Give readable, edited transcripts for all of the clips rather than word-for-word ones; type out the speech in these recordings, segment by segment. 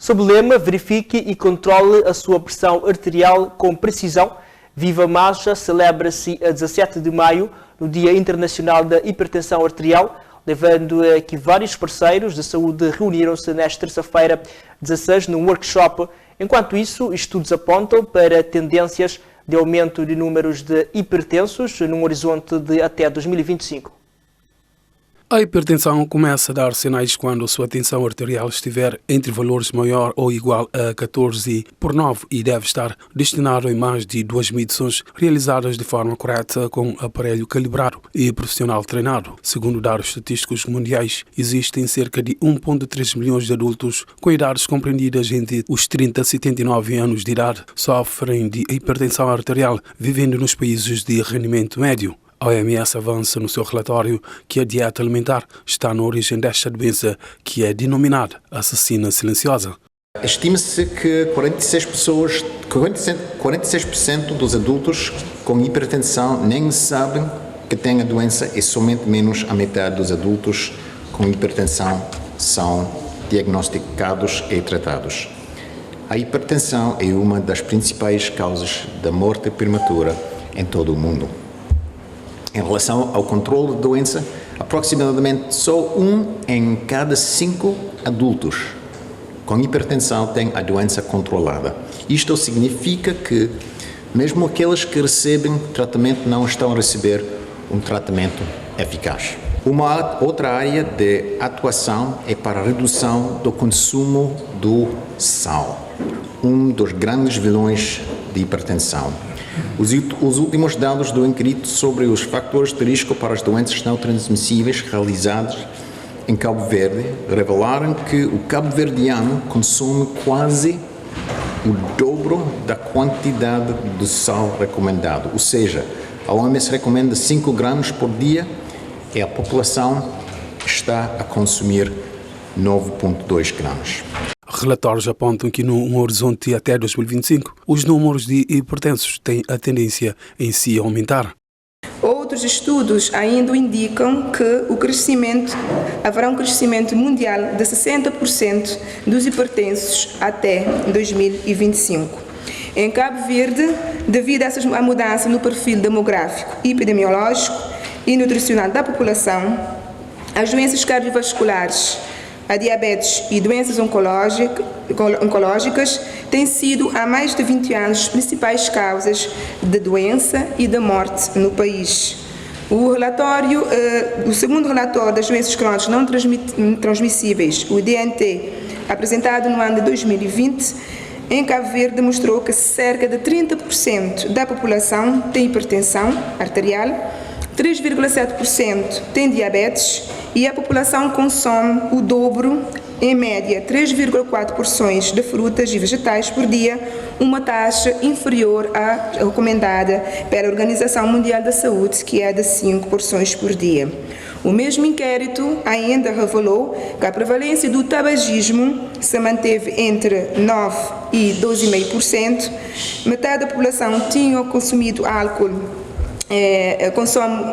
Sob o lema Verifique e controle a sua pressão arterial com precisão, Viva Marcha celebra-se a 17 de maio, no Dia Internacional da Hipertensão Arterial, levando a que vários parceiros de saúde reuniram-se nesta terça-feira 16 num workshop. Enquanto isso, estudos apontam para tendências de aumento de números de hipertensos num horizonte de até 2025. A hipertensão começa a dar sinais quando a sua tensão arterial estiver entre valores maior ou igual a 14/9 e deve estar destinado em mais de 2 medições realizadas de forma correta com aparelho calibrado e profissional treinado. Segundo dados estatísticos mundiais, existem cerca de 1,3 milhões de adultos com idades compreendidas entre os 30 e 79 anos de idade sofrem de hipertensão arterial, vivendo nos países de rendimento médio. A OMS avança no seu relatório que a dieta alimentar está na origem desta doença, que é denominada assassina silenciosa. Estima-se que 46% dos adultos com hipertensão nem sabem que têm a doença e somente menos a metade dos adultos com hipertensão são diagnosticados e tratados. A hipertensão é uma das principais causas da morte prematura em todo o mundo. Em relação ao controle da doença, aproximadamente só 1 em cada 5 adultos com hipertensão tem a doença controlada. Isto significa que mesmo aqueles que recebem tratamento não estão a receber um tratamento eficaz. Uma outra área de atuação é para a redução do consumo do sal, um dos grandes vilões de hipertensão. Os últimos dados do inquérito sobre os fatores de risco para as doenças não transmissíveis realizados em Cabo Verde revelaram que o cabo-verdiano consome quase o dobro da quantidade de sal recomendado. Ou seja, a OMS recomenda 5 gramas por dia e a população está a consumir 9,2 gramas. Relatórios apontam que no horizonte até 2025, os números de hipertensos têm a tendência em si a aumentar. Outros estudos ainda indicam que haverá um crescimento mundial de 60% dos hipertensos até 2025. Em Cabo Verde, devido à mudança no perfil demográfico, epidemiológico e nutricional da população, as doenças cardiovasculares, a diabetes e doenças oncológicas têm sido há mais de 20 anos as principais causas de doença e de morte no país. O segundo relatório das doenças crónicas não transmissíveis, o DNT, apresentado no ano de 2020, em Cabo Verde demonstrou que cerca de 30% da população tem hipertensão arterial, 3,7% tem diabetes e a população consome o dobro, em média 3,4 porções de frutas e vegetais por dia, uma taxa inferior à recomendada pela Organização Mundial da Saúde, que é de 5 porções por dia. O mesmo inquérito ainda revelou que a prevalência do tabagismo se manteve entre 9% e 12,5%, metade da população tinha consumido álcool,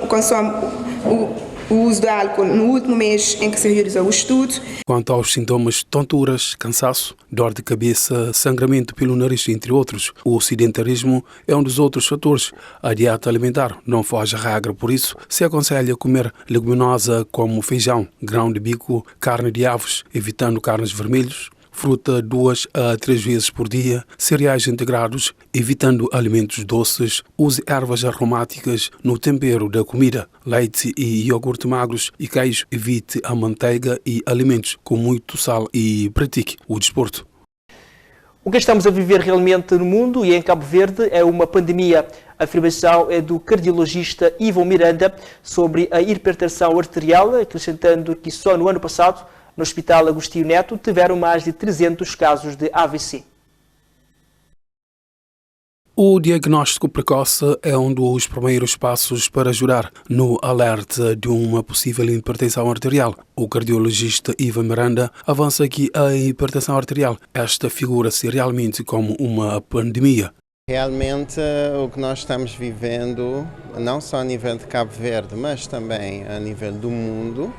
consome o uso de álcool no último mês em que se realizou o estudo. Quanto aos sintomas, tonturas, cansaço, dor de cabeça, sangramento pelo nariz, entre outros, o sedentarismo é um dos outros fatores. A dieta alimentar não foge à regra, por isso se aconselha comer leguminosa como feijão, grão de bico, carne de aves, evitando carnes vermelhas, fruta 2 a 3 vezes por dia, cereais integrados, evitando alimentos doces, use ervas aromáticas no tempero da comida, leite e iogurte magros e queijo, evite a manteiga e alimentos com muito sal e pratique o desporto. O que estamos a viver realmente no mundo e em Cabo Verde é uma pandemia. A afirmação é do cardiologista Ivo Miranda sobre a hipertensão arterial, acrescentando que só no ano passado no Hospital Agostinho Neto tiveram mais de 300 casos de AVC. O diagnóstico precoce é um dos primeiros passos para ajudar no alerta de uma possível hipertensão arterial. O cardiologista Ivo Miranda avança que a hipertensão arterial figura-se realmente como uma pandemia. Realmente o que nós estamos vivendo, não só a nível de Cabo Verde, mas também a nível do mundo,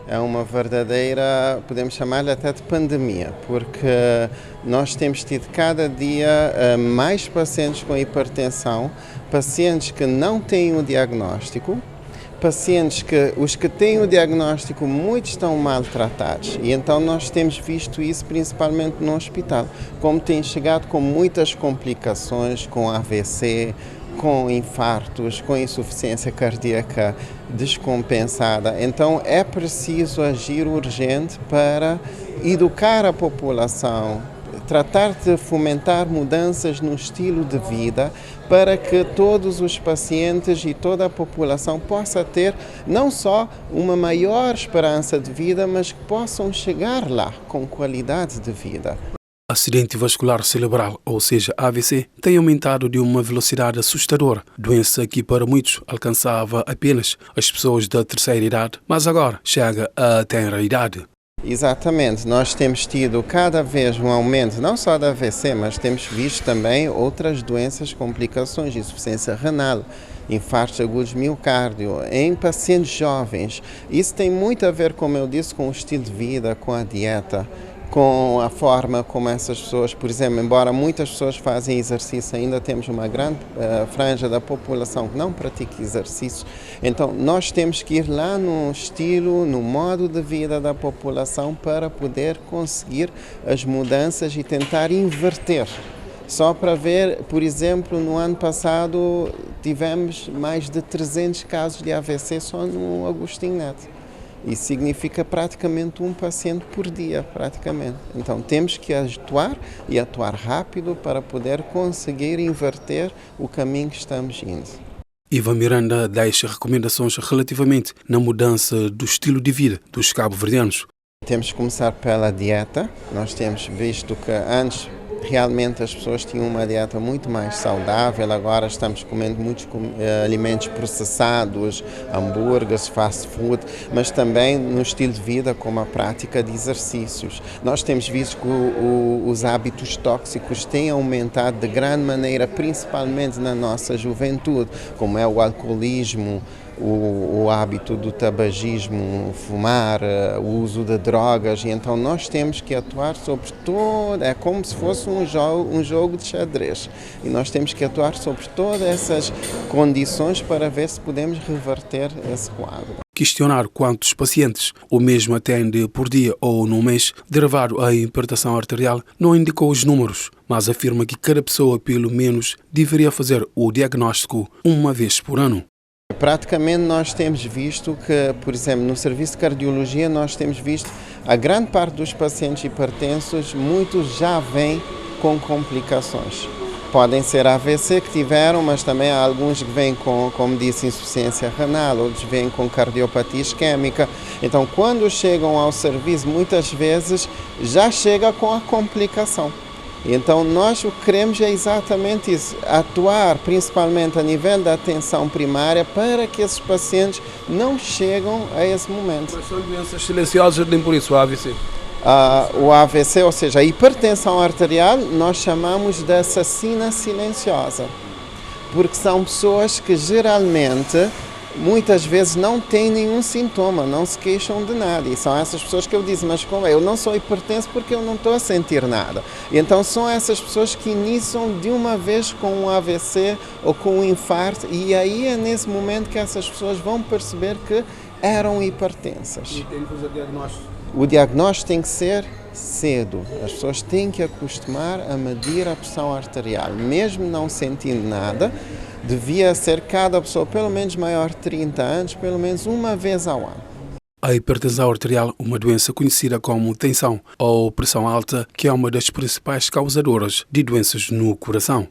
é uma verdadeira, podemos chamar-lhe até de pandemia, porque nós temos tido cada dia mais pacientes com hipertensão, pacientes que não têm o diagnóstico, pacientes que, os que têm o diagnóstico, muitos estão maltratados, e então nós temos visto isso principalmente no hospital, como têm chegado com muitas complicações, com AVC, com infartos, com insuficiência cardíaca descompensada. Então é preciso agir urgente para educar a população, tratar de fomentar mudanças no estilo de vida para que todos os pacientes e toda a população possa ter não só uma maior esperança de vida, mas que possam chegar lá com qualidade de vida. Acidente vascular cerebral, ou seja, AVC, tem aumentado de uma velocidade assustadora, doença que para muitos alcançava apenas as pessoas da terceira idade, mas agora chega à tenra idade. Exatamente, nós temos tido cada vez um aumento, não só da AVC, mas temos visto também outras doenças, complicações, insuficiência renal, infartos agudos de miocárdio, em pacientes jovens. Isso tem muito a ver, como eu disse, com o estilo de vida, com a dieta, com a forma como essas pessoas, por exemplo, embora muitas pessoas fazem exercício, ainda temos uma grande franja da população que não pratica exercício. Então, nós temos que ir lá no estilo, no modo de vida da população para poder conseguir as mudanças e tentar inverter. Só para ver, por exemplo, no ano passado tivemos mais de 300 casos de AVC só no Agostinho Neto. Isso significa praticamente um paciente por dia, praticamente. Então temos que atuar e atuar rápido para poder conseguir inverter o caminho que estamos indo. Ivan Miranda deixa recomendações relativamente na mudança do estilo de vida dos cabo-verdianos. Temos que começar pela dieta. Nós temos visto que antes realmente as pessoas tinham uma dieta muito mais saudável, agora estamos comendo muitos alimentos processados, hambúrgueres, fast food, mas também no estilo de vida, como a prática de exercícios. Nós temos visto que os hábitos tóxicos têm aumentado de grande maneira, principalmente na nossa juventude, como é o alcoolismo, o hábito do tabagismo, fumar, o uso de drogas, e então nós temos que atuar sobre todo, é como se fosse um jogo de xadrez, e nós temos que atuar sobre todas essas condições para ver se podemos reverter esse quadro. Questionar quantos pacientes o mesmo atende por dia ou no mês derivado à hipertensão arterial não indicou os números, mas afirma que cada pessoa pelo menos deveria fazer o diagnóstico uma vez por ano. Praticamente nós temos visto que, por exemplo, no serviço de cardiologia nós temos visto a grande parte dos pacientes hipertensos, muitos já vêm com complicações. Podem ser AVC que tiveram, mas também há alguns que vêm com, como disse, insuficiência renal, outros vêm com cardiopatia isquémica. Então, quando chegam ao serviço, muitas vezes já chega com a complicação. Então, nós o que queremos é exatamente isso, atuar principalmente a nível da atenção primária para que esses pacientes não chegam a esse momento. Mas são doenças silenciosas, nem por isso o AVC? O AVC, ou seja, a hipertensão arterial, nós chamamos de assassina silenciosa, porque são pessoas que geralmente, muitas vezes não têm nenhum sintoma, não se queixam de nada, e são essas pessoas que eu disse, mas como é? Eu não sou hipertenso porque eu não estou a sentir nada. E então são essas pessoas que iniciam de uma vez com um AVC ou com um infarto, e aí é nesse momento que essas pessoas vão perceber que eram hipertensas. E tem que fazer diagnóstico? O diagnóstico tem que ser cedo. As pessoas têm que acostumar a medir a pressão arterial, mesmo não sentindo nada. Devia ser cada pessoa, pelo menos maior de 30 anos, pelo menos uma vez ao ano. A hipertensão arterial, uma doença conhecida como tensão ou pressão alta, que é uma das principais causadoras de doenças no coração.